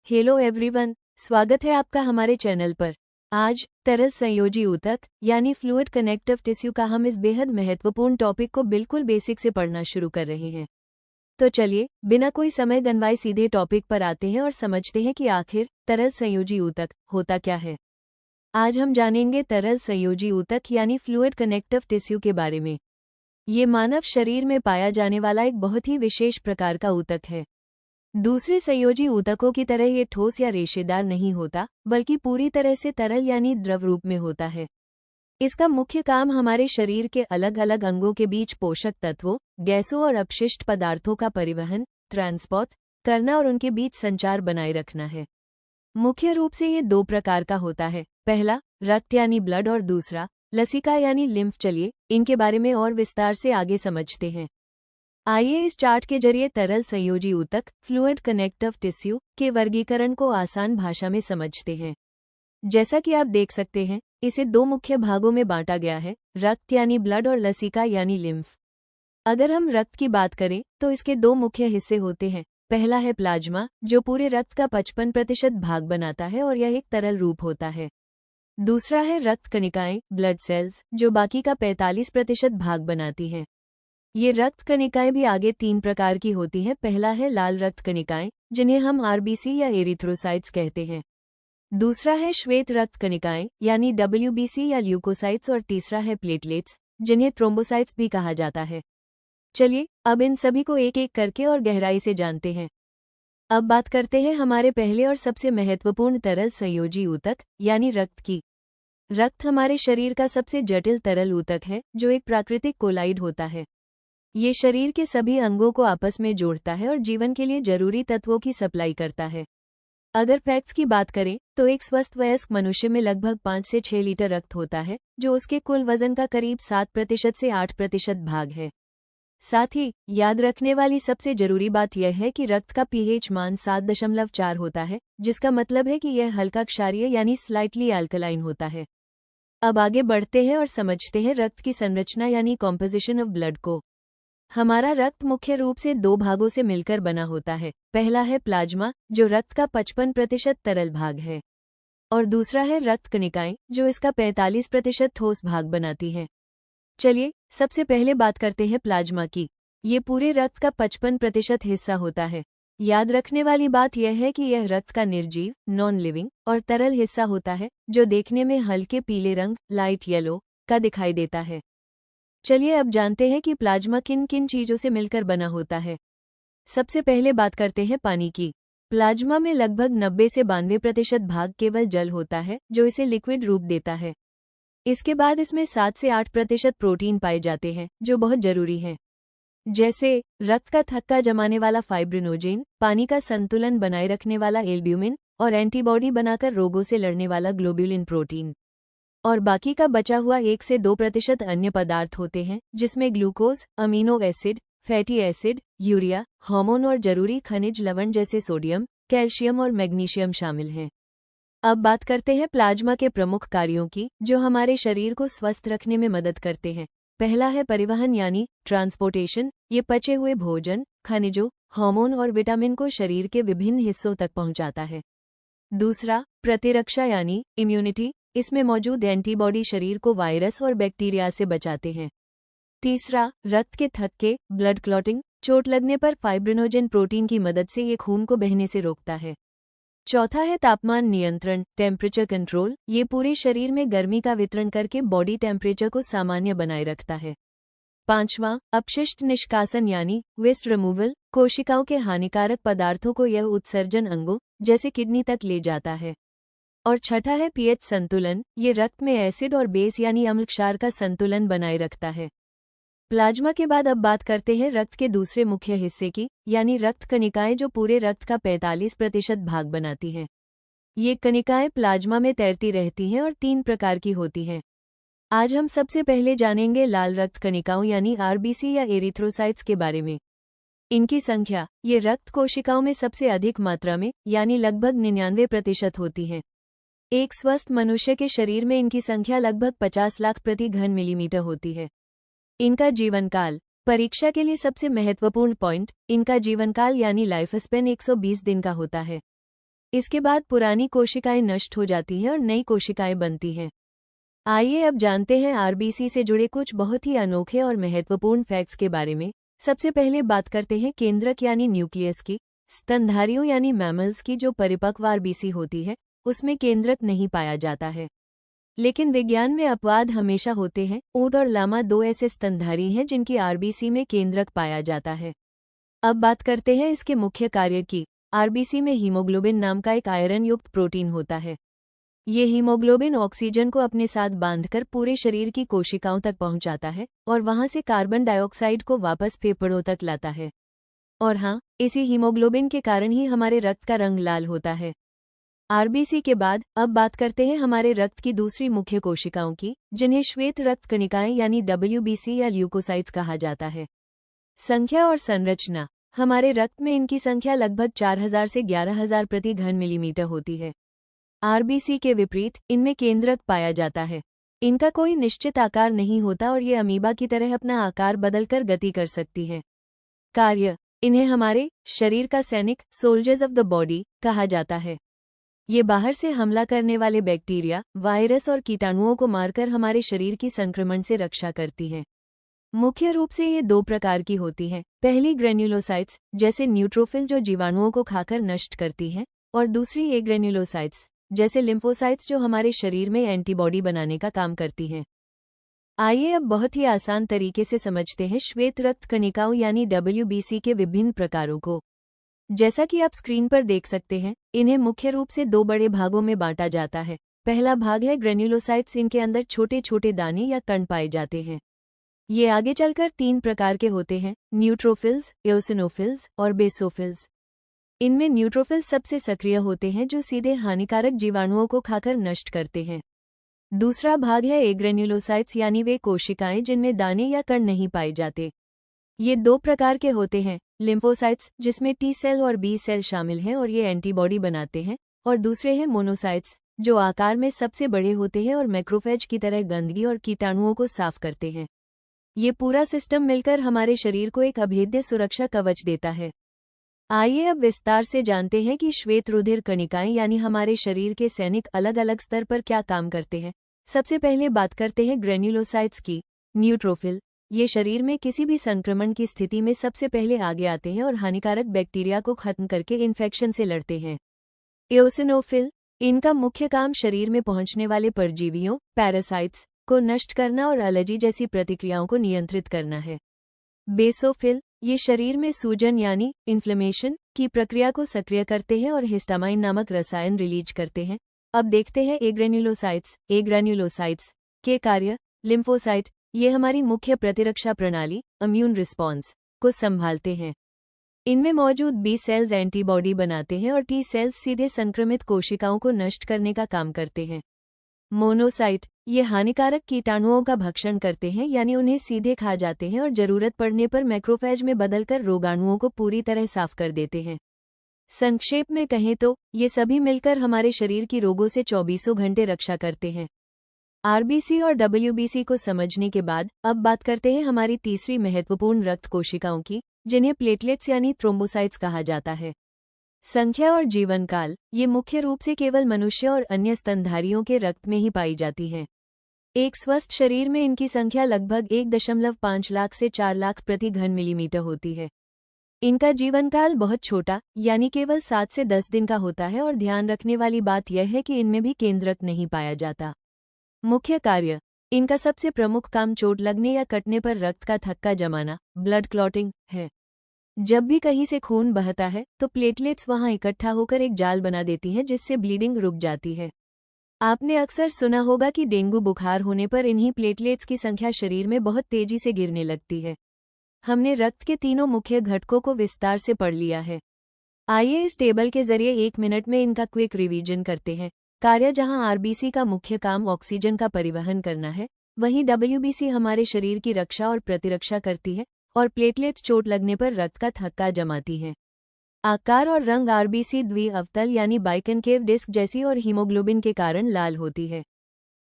Hello everyone, स्वागत है आपका हमारे चैनल पर। आज तरल संयोजी ऊतक यानी फ्लूइड कनेक्टिव टिश्यू का हम इस बेहद महत्वपूर्ण टॉपिक को बिल्कुल बेसिक से पढ़ना शुरू कर रहे हैं। तो चलिए बिना कोई समय गंवाए सीधे टॉपिक पर आते हैं और समझते हैं कि आखिर तरल संयोजी ऊतक होता क्या है। आज हम जानेंगे तरल संयोजी ऊतक यानी फ्लूइड कनेक्टिव टिश्यू के बारे में। ये मानव शरीर में पाया जाने वाला एक बहुत ही विशेष प्रकार का ऊतक है। दूसरे संयोजी ऊतकों की तरह ये ठोस या रेशेदार नहीं होता, बल्कि पूरी तरह से तरल यानी द्रव रूप में होता है। इसका मुख्य काम हमारे शरीर के अलग अलग अंगों के बीच पोषक तत्वों, गैसों और अपशिष्ट पदार्थों का परिवहन, ट्रांसपोर्ट करना और उनके बीच संचार बनाए रखना है। मुख्य रूप से ये दो प्रकार का होता है, पहला रक्त यानी ब्लड और दूसरा लसिका यानी लिम्फ। चलिए इनके बारे में और विस्तार से आगे समझते हैं। आइए इस चार्ट के जरिए तरल संयोजी ऊतक फ्लूइड कनेक्टिव टिश्यू के वर्गीकरण को आसान भाषा में समझते हैं। जैसा कि आप देख सकते हैं, इसे दो मुख्य भागों में बांटा गया है, रक्त यानी ब्लड और लसिका यानी लिम्फ। अगर हम रक्त की बात करें तो इसके दो मुख्य हिस्से होते हैं। पहला है प्लाज्मा, जो पूरे रक्त का 55% भाग बनाता है और यह एक तरल रूप होता है। दूसरा है रक्त कणिकाएं, ब्लड सेल्स, जो बाकी का 45% भाग बनाती हैं। ये रक्त कणिकाएं भी आगे तीन प्रकार की होती हैं। पहला है लाल रक्त कणिकाएं, जिन्हें हम आरबीसी या एरिथ्रोसाइट्स कहते हैं। दूसरा है श्वेत रक्त कणिकाएं यानी डब्ल्यूबीसी या ल्यूकोसाइट्स और तीसरा है प्लेटलेट्स, जिन्हें थ्रोम्बोसाइट्स भी कहा जाता है। चलिए अब इन सभी को एक एक करके और गहराई से जानते हैं। अब बात करते हैं हमारे पहले और सबसे महत्वपूर्ण तरल संयोजी ऊतक यानी रक्त की। रक्त हमारे शरीर का सबसे जटिल तरल ऊतक है, जो एक प्राकृतिक कोलाइड होता है। ये शरीर के सभी अंगों को आपस में जोड़ता है और जीवन के लिए जरूरी तत्वों की सप्लाई करता है। अगर फैक्ट्स की बात करें तो एक स्वस्थ वयस्क मनुष्य में लगभग 5 से 6 लीटर रक्त होता है, जो उसके कुल वजन का करीब 7% से 8% भाग है। साथ ही याद रखने वाली सबसे जरूरी बात यह है कि रक्त का पीएच मान 7.4 होता है, जिसका मतलब है कि यह हल्का क्षारीय यानी स्लाइटली अल्कलाइन होता है। अब आगे बढ़ते हैं और समझते हैं रक्त की संरचना यानी कॉम्पोजिशन ऑफ ब्लड को। हमारा रक्त मुख्य रूप से दो भागों से मिलकर बना होता है। पहला है प्लाज्मा, जो रक्त का 55% तरल भाग है, और दूसरा है रक्त कणिकाएं, जो इसका 45% ठोस भाग बनाती हैं। चलिए सबसे पहले बात करते हैं प्लाज्मा की। ये पूरे रक्त का 55% हिस्सा होता है। याद रखने वाली बात यह है कि यह रक्त का निर्जीव, नॉन लिविंग और तरल हिस्सा होता है, जो देखने में हल्के पीले रंग, लाइट येलो का दिखाई देता है। चलिए अब जानते हैं कि प्लाज्मा किन किन चीजों से मिलकर बना होता है। सबसे पहले बात करते हैं पानी की। प्लाज्मा में लगभग 90 से 92% भाग केवल जल होता है, जो इसे लिक्विड रूप देता है। इसके बाद इसमें 7 से 8% प्रोटीन पाए जाते हैं, जो बहुत जरूरी हैं, जैसे रक्त का थक्का जमाने वाला फाइब्रिनोजेन, पानी का संतुलन बनाए रखने वाला एल्ब्यूमिन और एंटीबॉडी बनाकर रोगों से लड़ने वाला ग्लोब्यूलिन प्रोटीन। और बाकी का बचा हुआ 1 से 2% अन्य पदार्थ होते हैं, जिसमें glucose, amino acid, fatty acid, urea, hormone और जरूरी खनिज लवण जैसे सोडियम, कैल्शियम और मैग्नीशियम शामिल हैं। अब बात करते हैं प्लाज्मा के प्रमुख कार्यों की, जो हमारे शरीर को स्वस्थ रखने में मदद करते हैं। पहला है परिवहन यानी ट्रांसपोर्टेशन। ये पचे हुए भोजन, खनिजों, हार्मोन और विटामिन को शरीर के विभिन्न हिस्सों तक पहुंचाता है। दूसरा प्रतिरक्षा यानी इम्यूनिटी। इसमें मौजूद एंटीबॉडी शरीर को वायरस और बैक्टीरिया से बचाते हैं। तीसरा रक्त के थक्के, ब्लड क्लॉटिंग। चोट लगने पर फाइब्रिनोजेन प्रोटीन की मदद से ये खून को बहने से रोकता है। चौथा है तापमान नियंत्रण, टेम्परेचर कंट्रोल। ये पूरे शरीर में गर्मी का वितरण करके बॉडी टेम्परेचर को सामान्य बनाए रखता है। पांचवां अपशिष्ट निष्कासन यानी वेस्ट रिमूवल। कोशिकाओं के हानिकारक पदार्थों को यह उत्सर्जन अंगों जैसे किडनी तक ले जाता है। और छठा है पीएच संतुलन। ये रक्त में एसिड और बेस यानी अम्ल क्षार का संतुलन बनाए रखता है। प्लाज्मा के बाद अब बात करते हैं रक्त के दूसरे मुख्य हिस्से की, यानी रक्त कणिकाएं, जो पूरे रक्त का 45% भाग बनाती हैं। ये कणिकाएं प्लाज्मा में तैरती रहती हैं और 3 प्रकार की होती हैं। आज हम सबसे पहले जानेंगे लाल रक्त कणिकाओं यानी आरबीसी या एरिथ्रोसाइट्स के बारे में। इनकी संख्या ये रक्त कोशिकाओं में सबसे अधिक मात्रा में यानी लगभग 99% होती है। एक स्वस्थ मनुष्य के शरीर में इनकी संख्या लगभग 50 लाख प्रति घन मिलीमीटर होती है। इनका जीवनकाल परीक्षा के लिए सबसे महत्वपूर्ण पॉइंट, इनका जीवनकाल यानी लाइफ स्पेन 120 दिन का होता है। इसके बाद पुरानी कोशिकाएं नष्ट हो जाती हैं और नई कोशिकाएं बनती हैं। आइए अब जानते हैं आरबीसी से जुड़े कुछ बहुत ही अनोखे और महत्वपूर्ण फैक्ट्स के बारे में। सबसे पहले बात करते हैं केंद्रक यानी न्यूक्लियस की। स्तनधारियों यानी मैमल्स की जो परिपक्व आरबीसी होती है, उसमें केंद्रक नहीं पाया जाता है। लेकिन विज्ञान में अपवाद हमेशा होते हैं। ऊंट और लामा दो ऐसे स्तनधारी हैं जिनकी आरबीसी में केंद्रक पाया जाता है। अब बात करते हैं इसके मुख्य कार्य की। आरबीसी में हीमोग्लोबिन नाम का एक आयरन युक्त प्रोटीन होता है। ये हीमोग्लोबिन ऑक्सीजन को अपने साथ बांधकर पूरे शरीर की कोशिकाओं तक पहुंचाता है और वहां से कार्बन डाइऑक्साइड को वापस फेफड़ों तक लाता है। और हाँ, इसी हीमोग्लोबिन के कारण ही हमारे रक्त का रंग लाल होता है। आरबीसी के बाद अब बात करते हैं हमारे रक्त की दूसरी मुख्य कोशिकाओं की, जिन्हें श्वेत रक्त कणिकाएं यानी डब्ल्यूबीसी या ल्यूकोसाइट्स कहा जाता है। संख्या और संरचना। हमारे रक्त में इनकी संख्या लगभग 4000 से 11000 प्रति घन मिलीमीटर होती है। आरबीसी के विपरीत इनमें केंद्रक पाया जाता है। इनका कोई निश्चित आकार नहीं होता और ये अमीबा की तरह अपना आकार बदलकर गति कर सकती है। कार्य। इन्हें हमारे शरीर का सैनिक, सोल्जर्स ऑफ द बॉडी, कहा जाता है। ये बाहर से हमला करने वाले बैक्टीरिया, वायरस और कीटाणुओं को मारकर हमारे शरीर की संक्रमण से रक्षा करती हैं। मुख्य रूप से ये दो प्रकार की होती हैं। पहली ग्रेन्युलोसाइट्स, जैसे न्यूट्रोफिल जो जीवाणुओं को खाकर नष्ट करती हैं, और दूसरी एग्रेन्युलोसाइट्स, जैसे लिम्फोसाइट्स जो हमारे शरीर में एंटीबॉडी बनाने का काम करती हैं। आइए अब बहुत ही आसान तरीके से समझते हैं श्वेत रक्त कणिकाओं यानी डब्ल्यूबीसी के विभिन्न प्रकारों को। जैसा कि आप स्क्रीन पर देख सकते हैं, इन्हें मुख्य रूप से दो बड़े भागों में बांटा जाता है। पहला भाग है ग्रेन्युलोसाइट्स। इनके अंदर छोटे छोटे दाने या कण पाए जाते हैं। ये आगे चलकर तीन प्रकार के होते हैं: न्यूट्रोफिल्स, एओसिनोफिल्स और बेसोफिल्स। इनमें न्यूट्रोफिल्स सबसे सक्रिय होते हैं, जो सीधे हानिकारक जीवाणुओं को खाकर नष्ट करते हैं। दूसरा भाग है एग्रेन्युलोसाइट्स यानी वे कोशिकाएं जिनमें दाने या कण नहीं पाए जाते। ये दो प्रकार के होते हैं: लिम्फोसाइट्स, जिसमें टी सेल और बी सेल शामिल हैं और ये एंटीबॉडी बनाते हैं, और दूसरे हैं मोनोसाइट्स, जो आकार में सबसे बड़े होते हैं और मैक्रोफेज की तरह गंदगी और कीटाणुओं को साफ करते हैं। ये पूरा सिस्टम मिलकर हमारे शरीर को एक अभेद्य सुरक्षा कवच देता है। आइए अब विस्तार से जानते हैं कि श्वेत रुधिर कणिकाएं यानी हमारे शरीर के सैनिक अलग अलग स्तर पर क्या काम करते हैं। सबसे पहले बात करते हैं ग्रेन्युलोसाइट्स की। न्यूट्रोफिल, ये शरीर में किसी भी संक्रमण की स्थिति में सबसे पहले आगे आते हैं और हानिकारक बैक्टीरिया को खत्म करके इन्फेक्शन से लड़ते हैं। एओसिनोफिल, इनका मुख्य काम शरीर में पहुंचने वाले परजीवियों, पैरासाइट्स, को नष्ट करना और एलर्जी जैसी प्रतिक्रियाओं को नियंत्रित करना है। बेसोफिल, ये शरीर में सूजन यानी इन्फ्लेमेशन की प्रक्रिया को सक्रिय करते हैं और हिस्टामाइन नामक रसायन रिलीज करते हैं। अब देखते हैं एग्रेन्युलोसाइट्स के कार्य। लिम्फोसाइट, ये हमारी मुख्य प्रतिरक्षा प्रणाली, इम्यून रिस्पॉन्स, को संभालते हैं। इनमें मौजूद बी सेल्स एंटीबॉडी बनाते हैं और टी सेल्स सीधे संक्रमित कोशिकाओं को नष्ट करने का काम करते हैं। मोनोसाइट, ये हानिकारक कीटाणुओं का भक्षण करते हैं, यानी उन्हें सीधे खा जाते हैं और जरूरत पड़ने पर मैक्रोफेज में बदलकर रोगाणुओं को पूरी तरह साफ कर देते हैं। संक्षेप में कहें तो ये सभी मिलकर हमारे शरीर की रोगों से 24 घंटे रक्षा करते हैं। आरबीसी और डब्ल्यूबीसी को समझने के बाद अब बात करते हैं हमारी तीसरी महत्वपूर्ण रक्त कोशिकाओं की, जिन्हें प्लेटलेट्स यानी थ्रोम्बोसाइट्स कहा जाता है। संख्या और जीवन काल। ये मुख्य रूप से केवल मनुष्य और अन्य स्तनधारियों के रक्त में ही पाई जाती हैं। एक स्वस्थ शरीर में इनकी संख्या लगभग 1.5 लाख से 4 लाख प्रति घन मिलीमीटर होती है। इनका जीवन काल बहुत छोटा, यानी केवल 7 से 10 दिन का होता है, और ध्यान रखने वाली बात यह है कि इनमें भी केंद्रक नहीं पाया जाता। मुख्य कार्य। इनका सबसे प्रमुख काम चोट लगने या कटने पर रक्त का थक्का जमाना, ब्लड क्लॉटिंग, है। जब भी कहीं से खून बहता है तो प्लेटलेट्स वहां इकट्ठा होकर एक जाल बना देती हैं, जिससे ब्लीडिंग रुक जाती है। आपने अक्सर सुना होगा कि डेंगू बुखार होने पर इन्हीं प्लेटलेट्स की संख्या शरीर में बहुत तेजी से गिरने लगती है। हमने रक्त के तीनों मुख्य घटकों को विस्तार से पढ़ लिया है। आइए इस टेबल के जरिए 1 मिनट में इनका क्विक रिवीजन करते हैं। कार्य। जहां आरबीसी का मुख्य काम ऑक्सीजन का परिवहन करना है, वहीं डब्ल्यूबीसी हमारे शरीर की रक्षा और प्रतिरक्षा करती है, और प्लेटलेट्स चोट लगने पर रक्त का थक्का जमाती हैं। आकार और रंग। आरबीसी द्विअवतल यानी बाइकनकेव डिस्क जैसी और हीमोग्लोबिन के कारण लाल होती है।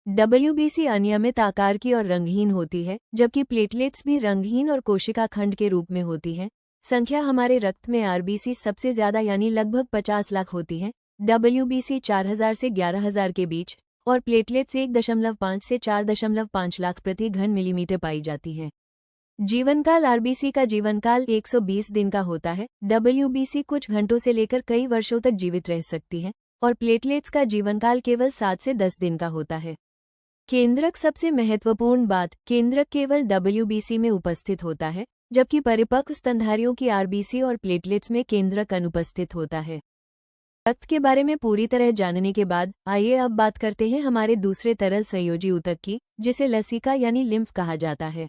डब्ल्यूबीसी अनियमित आकार की और रंगहीन होती है, जबकि प्लेटलेट्स भी रंगहीन और कोशिका खंड के रूप में होती हैं। संख्या। हमारे रक्त में आरबीसी सबसे ज्यादा यानी लगभग 50 लाख होती है, WBC 4000 से 11000 के बीच और प्लेटलेट्स 1.5 से 4.5 लाख प्रति घन मिलीमीटर पाई जाती हैं। जीवनकाल आरबीसी का जीवनकाल 120 दिन का होता है। WBC कुछ घंटों से लेकर कई वर्षों तक जीवित रह सकती है और प्लेटलेट्स का जीवनकाल केवल 7 से 10 दिन का होता है। केंद्रक सबसे महत्वपूर्ण बात, केंद्रक केवल WBC में उपस्थित होता है, जबकि परिपक्व स्तनधारियों की आरबीसी और प्लेटलेट्स में केंद्रक अनुपस्थित होता है। रक्त के बारे में पूरी तरह जानने के बाद आइए अब बात करते हैं हमारे दूसरे तरल संयोजी ऊतक की, जिसे लसिका यानी लिम्फ कहा जाता है।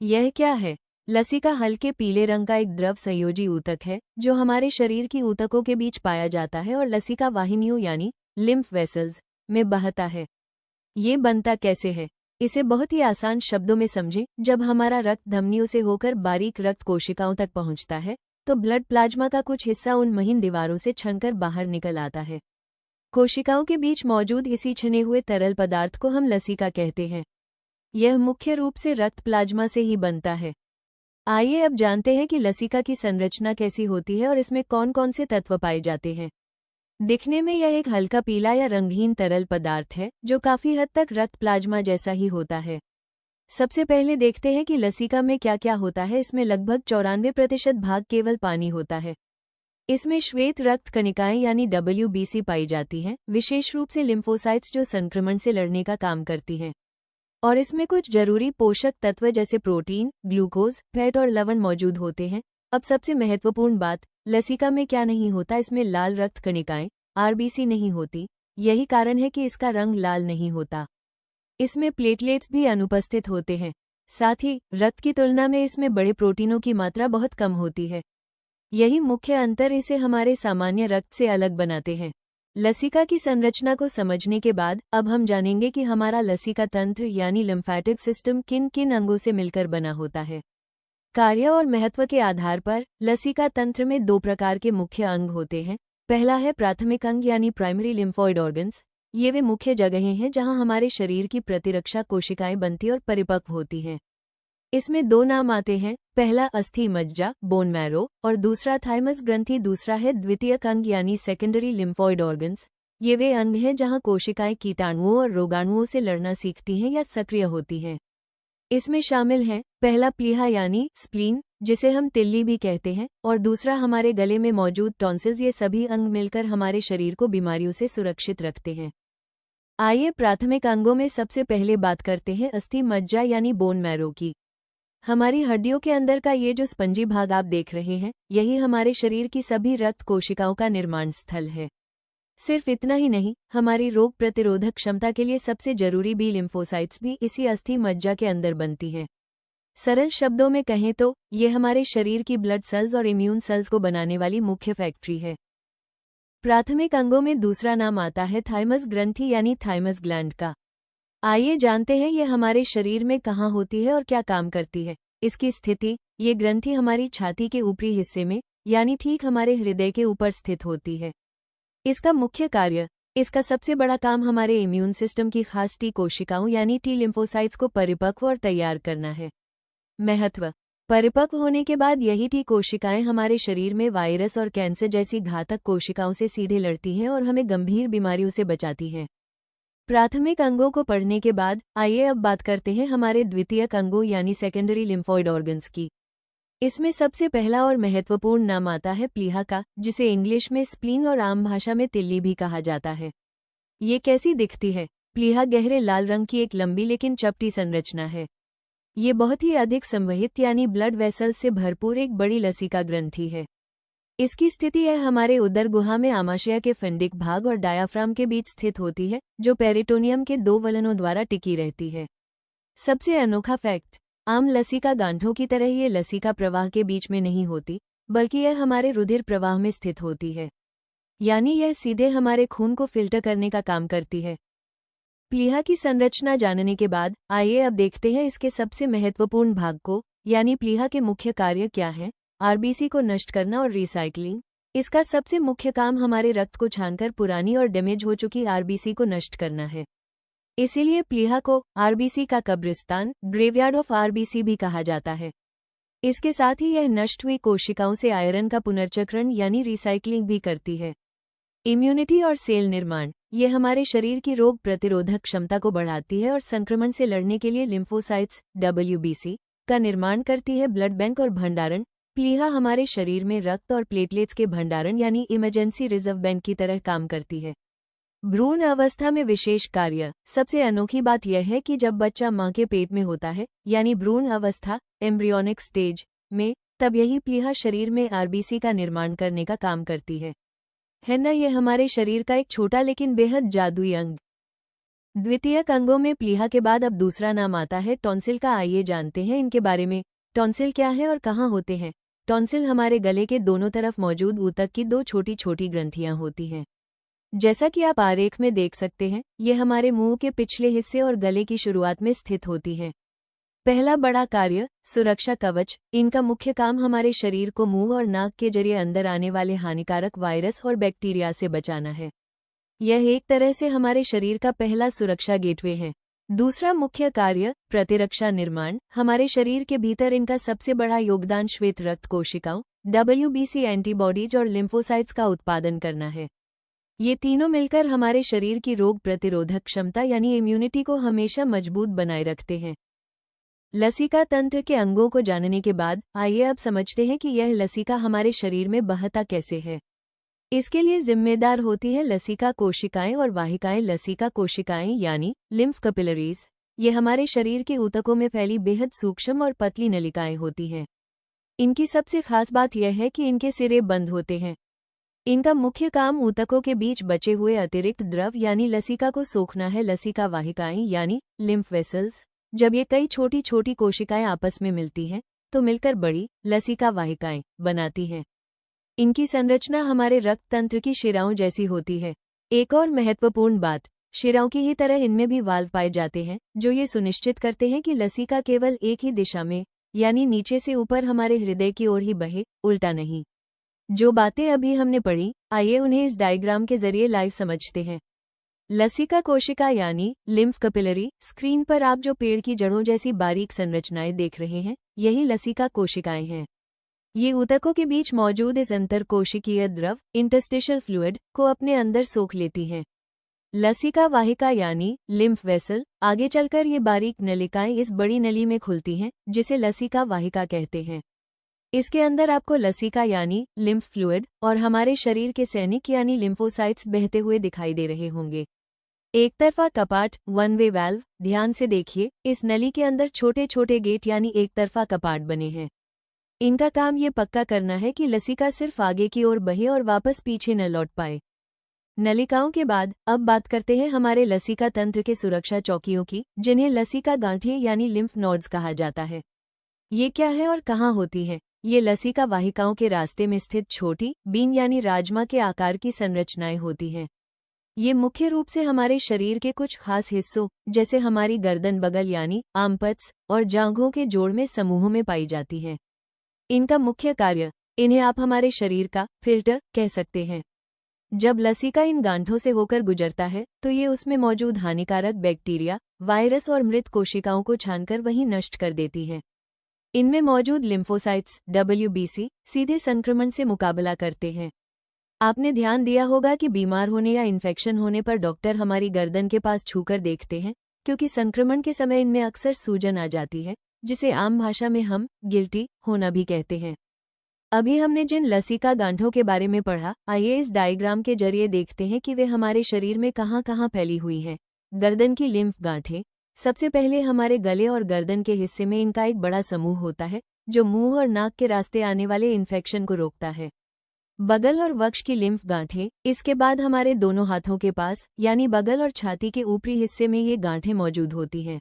यह क्या है? लसिका हल्के पीले रंग का एक द्रव संयोजी ऊतक है जो हमारे शरीर की ऊतकों के बीच पाया जाता है और लसिका वाहिनियों यानी लिम्फ वेसल्स में बहता है। ये बनता कैसे है? इसे बहुत ही आसान शब्दों में समझें। जब हमारा रक्त धमनियों से होकर बारीक रक्त कोशिकाओं तक पहुंचता है तो ब्लड प्लाज्मा का कुछ हिस्सा उन महीन दीवारों से छनकर बाहर निकल आता है। कोशिकाओं के बीच मौजूद इसी छने हुए तरल पदार्थ को हम लसिका कहते हैं। यह मुख्य रूप से रक्त प्लाज्मा से ही बनता है। आइए अब जानते हैं कि लसिका की संरचना कैसी होती है और इसमें कौन कौन से तत्व पाए जाते हैं। दिखने में यह एक हल्का पीला या रंगहीन तरल पदार्थ है जो काफी हद तक रक्त प्लाज्मा जैसा ही होता है। सबसे पहले देखते हैं कि लसिका में क्या क्या होता है। इसमें लगभग 94% भाग केवल पानी होता है। इसमें श्वेत रक्त कणिकाएं यानी WBC पाई जाती हैं, विशेष रूप से लिम्फोसाइट्स जो संक्रमण से लड़ने का काम करती हैं। और इसमें कुछ जरूरी पोषक तत्व जैसे प्रोटीन, ग्लूकोज, फैट और लवण मौजूद होते हैं। अब सबसे महत्वपूर्ण बात, लसिका में क्या नहीं होता? इसमें लाल रक्त कणिकाएं आरबीसी नहीं होती। यही कारण है कि इसका रंग लाल नहीं होता। इसमें प्लेटलेट्स भी अनुपस्थित होते हैं। साथ ही रक्त की तुलना में इसमें बड़े प्रोटीनों की मात्रा बहुत कम होती है। यही मुख्य अंतर इसे हमारे सामान्य रक्त से अलग बनाते हैं। लसिका की संरचना को समझने के बाद अब हम जानेंगे कि हमारा लसिका तंत्र यानी लिम्फेटिक सिस्टम किन किन अंगों से मिलकर बना होता है। कार्य और महत्व के आधार पर लसिका तंत्र में 2 प्रकार के मुख्य अंग होते हैं। पहला है प्राथमिक अंग यानी प्राइमरी लिम्फोइड ऑर्गन्स। ये वे मुख्य जगहें हैं जहां हमारे शरीर की प्रतिरक्षा कोशिकाएं बनती और परिपक्व होती हैं। इसमें 2 नाम आते हैं, पहला अस्थि मज्जा बोन मैरो और दूसरा थाइमस ग्रंथि। दूसरा है द्वितीयक अंग यानी सेकेंडरी लिम्फोइड ऑर्गन्स। ये वे अंग हैं जहां कोशिकाएं कीटाणुओं और रोगाणुओं से लड़ना सीखती हैं या सक्रिय होती हैं। इसमें शामिल हैं पहला प्लीहा यानी स्प्लीन, जिसे हम तिल्ली भी कहते हैं, और दूसरा हमारे गले में मौजूद टॉन्सिल्स। ये सभी अंग मिलकर हमारे शरीर को बीमारियों से सुरक्षित रखते हैं। आइए प्राथमिक अंगों में सबसे पहले बात करते हैं अस्थि मज्जा यानी बोन मैरो की। हमारी हड्डियों के अंदर का ये जो स्पंजी भाग आप देख रहे हैं, यही हमारे शरीर की सभी रक्त कोशिकाओं का निर्माण स्थल है। सिर्फ इतना ही नहीं, हमारी रोग प्रतिरोधक क्षमता के लिए सबसे जरूरी बी लिम्फोसाइट्स भी इसी अस्थि मज्जा के अंदर बनती हैं। सरल शब्दों में कहें तो ये हमारे शरीर की ब्लड सेल्स और इम्यून सेल्स को बनाने वाली मुख्य फैक्ट्री है। प्राथमिक अंगों में दूसरा नाम आता है थाइमस ग्रंथि यानी थाइमस ग्लैंड का। आइए जानते हैं ये हमारे शरीर में कहाँ होती है और क्या काम करती है। इसकी स्थिति, ये ग्रंथि हमारी छाती के ऊपरी हिस्से में यानी ठीक हमारे हृदय के ऊपर स्थित होती है। इसका मुख्य कार्य, इसका सबसे बड़ा काम हमारे इम्यून सिस्टम की खास टी कोशिकाओं यानी टी लिम्फोसाइट्स को परिपक्व और तैयार करना है। महत्व, परिपक्व होने के बाद यही टी कोशिकाएं हमारे शरीर में वायरस और कैंसर जैसी घातक कोशिकाओं से सीधे लड़ती हैं और हमें गंभीर बीमारियों से बचाती हैं। प्राथमिक अंगों को पढ़ने के बाद आइए अब बात करते हैं हमारे द्वितीयक अंगों यानी सेकेंडरी लिम्फोइड ऑर्गन्स की। इसमें सबसे पहला और महत्वपूर्ण नाम आता है प्लीहा का, जिसे इंग्लिश में स्प्लीन और आम भाषा में तिल्ली भी कहा जाता है। ये कैसी दिखती है? प्लीहा गहरे लाल रंग की एक लंबी लेकिन चपटी संरचना है। ये बहुत ही अधिक संवहित यानी ब्लड वेसल्स से भरपूर एक बड़ी लसिका ग्रंथि है। इसकी स्थिति है हमारे उदर गुहा में आमाशय के फंडिक भाग और डायाफ्राम के बीच स्थित होती है, जो पेरिटोनियम के 2 वलनों द्वारा टिकी रहती है। सबसे अनोखा फैक्ट, आम लसिका गांठों की तरह ये लसिका प्रवाह के बीच में नहीं होती, बल्कि यह हमारे रुधिर प्रवाह में स्थित होती है, यानी यह सीधे हमारे खून को फिल्टर करने का काम करती है। प्लीहा की संरचना जानने के बाद आइए अब देखते हैं इसके सबसे महत्वपूर्ण भाग को, यानी प्लीहा के मुख्य कार्य क्या हैं। आरबीसी को नष्ट करना और रिसाइक्लिंग। इसका सबसे मुख्य काम हमारे रक्त को छानकर पुरानी और डैमेज हो चुकी आरबीसी को नष्ट करना है। इसीलिए प्लीहा को आरबीसी का कब्रिस्तान, ग्रेवयार्ड ऑफ आरबीसी भी कहा जाता है। इसके साथ ही यह नष्ट हुई कोशिकाओं से आयरन का पुनर्चक्रण यानी रिसाइक्लिंग भी करती है। इम्यूनिटी और सेल निर्माण, ये हमारे शरीर की रोग प्रतिरोधक क्षमता को बढ़ाती है और संक्रमण से लड़ने के लिए लिम्फोसाइट्स WBC का निर्माण करती है। ब्लड बैंक और भंडारण, प्लीहा हमारे शरीर में रक्त और प्लेटलेट्स के भंडारण यानी इमरजेंसी रिजर्व बैंक की तरह काम करती है। भ्रूण अवस्था में विशेष कार्य, सबसे अनोखी बात यह है कि जब बच्चा मां के पेट में होता है यानी भ्रूण अवस्था एम्ब्रियोनिक स्टेज में, तब यही प्लीहा शरीर में RBC का निर्माण करने का काम करती है ना। ये हमारे शरीर का एक छोटा लेकिन बेहद जादुई अंग। द्वितीयक अंगों में प्लीहा के बाद अब दूसरा नाम आता है टॉन्सिल का। आइए जानते हैं इनके बारे में। टॉन्सिल क्या है और कहाँ होते हैं? टॉन्सिल हमारे गले के दोनों तरफ मौजूद ऊतक की दो छोटी छोटी ग्रंथियां होती हैं। जैसा कि आप आरेख में देख सकते हैं, ये हमारे मुंह के पिछले हिस्से और गले की शुरुआत में स्थित होती हैं। पहला बड़ा कार्य, सुरक्षा कवच। इनका मुख्य काम हमारे शरीर को मुंह और नाक के जरिए अंदर आने वाले हानिकारक वायरस और बैक्टीरिया से बचाना है। यह एक तरह से हमारे शरीर का पहला सुरक्षा गेटवे है। दूसरा मुख्य कार्य, प्रतिरक्षा निर्माण। हमारे शरीर के भीतर इनका सबसे बड़ा योगदान श्वेत रक्त कोशिकाओं WBC एंटीबॉडीज और लिम्फोसाइट्स का उत्पादन करना है। ये तीनों मिलकर हमारे शरीर की रोग प्रतिरोधक क्षमता यानी इम्यूनिटी को हमेशा मजबूत बनाए रखते हैं। लसिका तंत्र के अंगों को जानने के बाद आइए अब समझते हैं कि यह लसिका हमारे शरीर में बहता कैसे है। इसके लिए जिम्मेदार होती है लसिका कोशिकाएं और वाहिकाएं। लसिका कोशिकाएं यानी लिम्फ कैपिलरीज, ये हमारे शरीर के ऊतकों में फैली बेहद सूक्ष्म और पतली नलिकाएं होती हैं। इनकी सबसे खास बात यह है कि इनके सिरे बंद होते हैं। इनका मुख्य काम ऊतकों के बीच बचे हुए अतिरिक्त द्रव यानी लसिका को सोखना है। लसिका वाहिकाएं यानी लिम्फ वेसल्स, जब ये कई छोटी छोटी कोशिकाएं आपस में मिलती हैं तो मिलकर बड़ी लसिका वाहिकाएं बनाती हैं। इनकी संरचना हमारे रक्त तंत्र की शिराओं जैसी होती है। एक और महत्वपूर्ण बात, शिराओं की ही तरह इनमें भी वाल्व पाए जाते हैं जो ये सुनिश्चित करते हैं कि लसिका केवल एक ही दिशा में यानी नीचे से ऊपर हमारे हृदय की ओर ही बहे, उल्टा नहीं। जो बातें अभी हमने पढ़ी, आइए उन्हें इस डायग्राम के जरिए लाइव समझते हैं। लसिका कोशिका यानी लिम्फ कैपिलरी, स्क्रीन पर आप जो पेड़ की जड़ों जैसी बारीक संरचनाएं देख रहे हैं, यही लसिका कोशिकाएं हैं। ये ऊतकों के बीच मौजूद इस अंतरकोशिकीय द्रव इंटरस्टिशियल फ्लूइड को अपने अंदर सोख लेती हैं। लसिका वाहिका यानी लिम्फ वेसल, आगे चलकर ये बारीक नलिकाएं इस बड़ी नली में खुलती हैं जिसे लसिका वाहिका कहते हैं। इसके अंदर आपको लसिका यानी लिम्फ फ्लूइड और हमारे शरीर के सैनिक यानी लिम्फोसाइट्स बहते हुए दिखाई दे रहे होंगे। एक तरफा कपाट, वन वे वाल्व, ध्यान से देखिए, इस नली के अंदर छोटे छोटे गेट यानी एक तरफा कपाट बने हैं। इनका काम ये पक्का करना है कि लसिका सिर्फ आगे की ओर बहे और वापस पीछे न लौट पाए। नलिकाओं के बाद अब बात करते हैं हमारे लसिका तंत्र के सुरक्षा चौकियों की, जिन्हें लसिका गांठें यानी लिम्फ नोड्स कहा जाता है। ये क्या है और कहाँ होती है? ये लसिका वाहिकाओं के रास्ते में स्थित छोटी बीन यानी राजमा के आकार की संरचनाएं होती हैं। ये मुख्य रूप से हमारे शरीर के कुछ खास हिस्सों जैसे हमारी गर्दन बगल यानी आर्मपट्स और जांघों के जोड़ में समूहों में पाई जाती हैं। इनका मुख्य कार्य, इन्हें आप हमारे शरीर का फिल्टर कह सकते हैं। जब लसिका इन गांठों से होकर गुजरता है तो ये उसमें मौजूद हानिकारक बैक्टीरिया, वायरस और मृत कोशिकाओं को छानकर वहीं नष्ट कर देती है। इनमें मौजूद लिम्फोसाइट्स WBC सीधे संक्रमण से मुकाबला करते हैं। आपने ध्यान दिया होगा कि बीमार होने या इन्फेक्शन होने पर डॉक्टर हमारी गर्दन के पास छूकर देखते हैं, क्योंकि संक्रमण के समय इनमें अक्सर सूजन आ जाती है, जिसे आम भाषा में हम गिल्टी होना भी कहते हैं। अभी हमने जिन लसिका गांठों के बारे में पढ़ा, आइए इस डायग्राम के जरिए देखते हैं कि वे हमारे शरीर में कहाँ कहाँ फैली हुई हैं। गर्दन की लिम्फ गांठें, सबसे पहले हमारे गले और गर्दन के हिस्से में इनका एक बड़ा समूह होता है जो मुंह और नाक के रास्ते आने वाले इन्फेक्शन को रोकता है। बगल और वक्ष की लिम्फ गांठें, इसके बाद हमारे दोनों हाथों के पास यानी बगल और छाती के ऊपरी हिस्से में ये गांठें मौजूद होती हैं।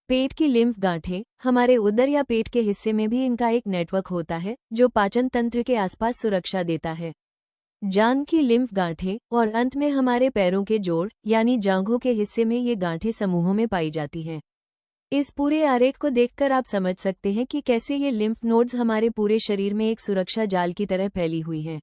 पेट की लिम्फ गांठें, हमारे उदर या पेट के हिस्से में भी इनका एक नेटवर्क होता है जो पाचन तंत्र के आसपास सुरक्षा देता है। जांघ की लिम्फ गांठें और अंत में हमारे पैरों के जोड़ यानी जांघों के हिस्से में ये गांठें समूहों में पाई जाती हैं। इस पूरे आरेख को देखकर आप समझ सकते हैं कि कैसे ये लिम्फ नोड्स हमारे पूरे शरीर में एक सुरक्षा जाल की तरह फैली हुई हैं।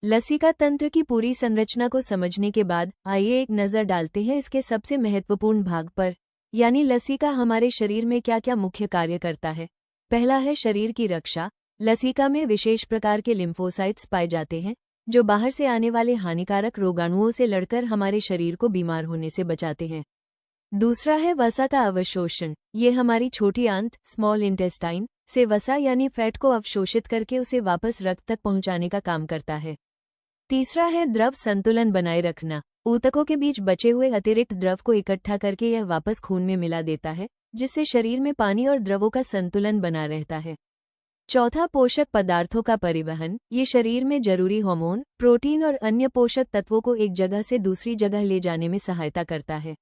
लसिका तंत्र की पूरी संरचना को समझने के बाद आइए एक नज़र डालते हैं इसके सबसे महत्वपूर्ण भाग पर, यानी लसिका हमारे शरीर में क्या क्या मुख्य कार्य करता है। पहला है शरीर की रक्षा। लसिका में विशेष प्रकार के लिम्फोसाइट्स पाए जाते हैं जो बाहर से आने वाले हानिकारक रोगाणुओं से लड़कर हमारे शरीर को बीमार होने से बचाते हैं। दूसरा है वसा का अवशोषण। ये हमारी छोटी आंत स्मॉल इंटेस्टाइन से वसा यानी फैट को अवशोषित करके उसे वापस रक्त तक पहुंचाने का काम करता है। तीसरा है द्रव संतुलन बनाए रखना। ऊतकों के बीच बचे हुए अतिरिक्त द्रव को इकट्ठा करके यह वापस खून में मिला देता है, जिससे शरीर में पानी और द्रवों का संतुलन बना रहता है। चौथा पोषक पदार्थों का परिवहन। ये शरीर में जरूरी हार्मोन, प्रोटीन और अन्य पोषक तत्वों को एक जगह से दूसरी जगह ले जाने में सहायता करता है।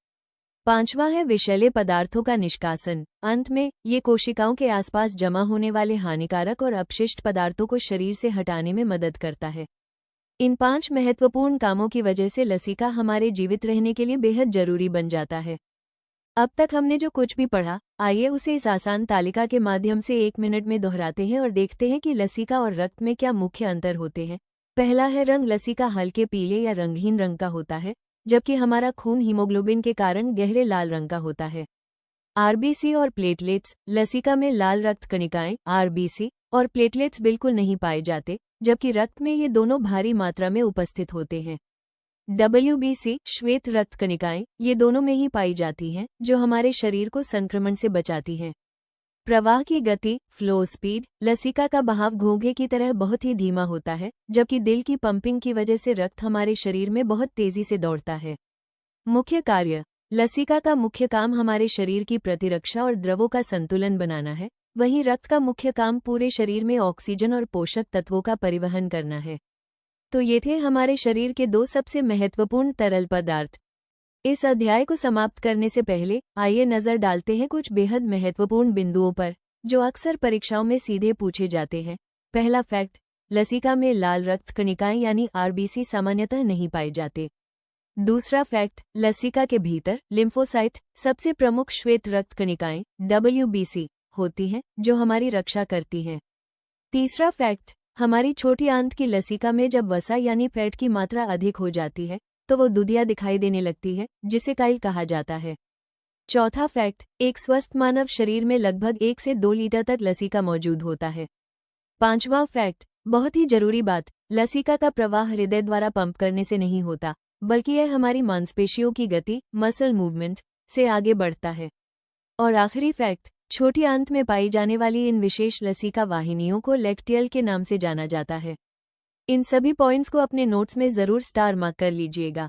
पांचवा है विषैले पदार्थों का निष्कासन। अंत में ये कोशिकाओं के आसपास जमा होने वाले हानिकारक और अपशिष्ट पदार्थों को शरीर से हटाने में मदद करता है। इन 5 महत्वपूर्ण कामों की वजह से लसिका हमारे जीवित रहने के लिए बेहद जरूरी बन जाता है। अब तक हमने जो कुछ भी पढ़ा, आइए उसे इस आसान तालिका के माध्यम से 1 मिनट में दोहराते हैं और देखते हैं कि लसिका और रक्त में क्या मुख्य अंतर होते हैं। पहला है रंग। लसिका हल्के पीले या रंगहीन रंग का होता है, जबकि हमारा खून हीमोग्लोबिन के कारण गहरे लाल रंग का होता है। आरबीसी और प्लेटलेट्स। लसिका में लाल रक्त कणिकाएं आरबीसी और प्लेटलेट्स बिल्कुल नहीं पाए जाते, जबकि रक्त में ये दोनों भारी मात्रा में उपस्थित होते हैं। WBC श्वेत रक्त कणिकाएं, ये दोनों में ही पाई जाती हैं, जो हमारे शरीर को संक्रमण से बचाती हैं। प्रवाह की गति फ्लो स्पीड। लसिका का बहाव घोंघे की तरह बहुत ही धीमा होता है, जबकि दिल की पंपिंग की वजह से रक्त हमारे शरीर में बहुत तेजी से दौड़ता है। मुख्य कार्य। लसिका का मुख्य काम हमारे शरीर की प्रतिरक्षा और द्रवों का संतुलन बनाना है, वहीं रक्त का मुख्य काम पूरे शरीर में ऑक्सीजन और पोषक तत्वों का परिवहन करना है। तो ये थे हमारे शरीर के 2 सबसे महत्वपूर्ण तरल पदार्थ। इस अध्याय को समाप्त करने से पहले आइए नजर डालते हैं कुछ बेहद महत्वपूर्ण बिंदुओं पर, जो अक्सर परीक्षाओं में सीधे पूछे जाते हैं। पहला फैक्ट, लसिका में लाल रक्त कणिकाएं यानी आरबीसी सामान्यतः नहीं पाए जाते। दूसरा फैक्ट, लसिका के भीतर लिम्फोसाइट सबसे प्रमुख श्वेत रक्त कणिकाएं WBC होती हैं, जो हमारी रक्षा करती हैं। तीसरा फैक्ट, हमारी छोटी आंत की लसिका में जब वसा यानी फैट की मात्रा अधिक हो जाती है, तो वो दुधिया दिखाई देने लगती है, जिसे काइल कहा जाता है। चौथा फैक्ट, एक स्वस्थ मानव शरीर में लगभग 1 से 2 लीटर तक लसिका मौजूद होता है। पांचवा फैक्ट, बहुत ही जरूरी बात, लसिका का प्रवाह हृदय द्वारा पंप करने से नहीं होता, बल्कि यह हमारी मांसपेशियों की गति मसल मूवमेंट से आगे बढ़ता है। और आखिरी फैक्ट, छोटी आंत में पाई जाने वाली इन विशेष लसिका वाहिनियों को लैक्टियल के नाम से जाना जाता है। इन सभी पॉइंट्स को अपने नोट्स में जरूर स्टार मार्क कर लीजिएगा।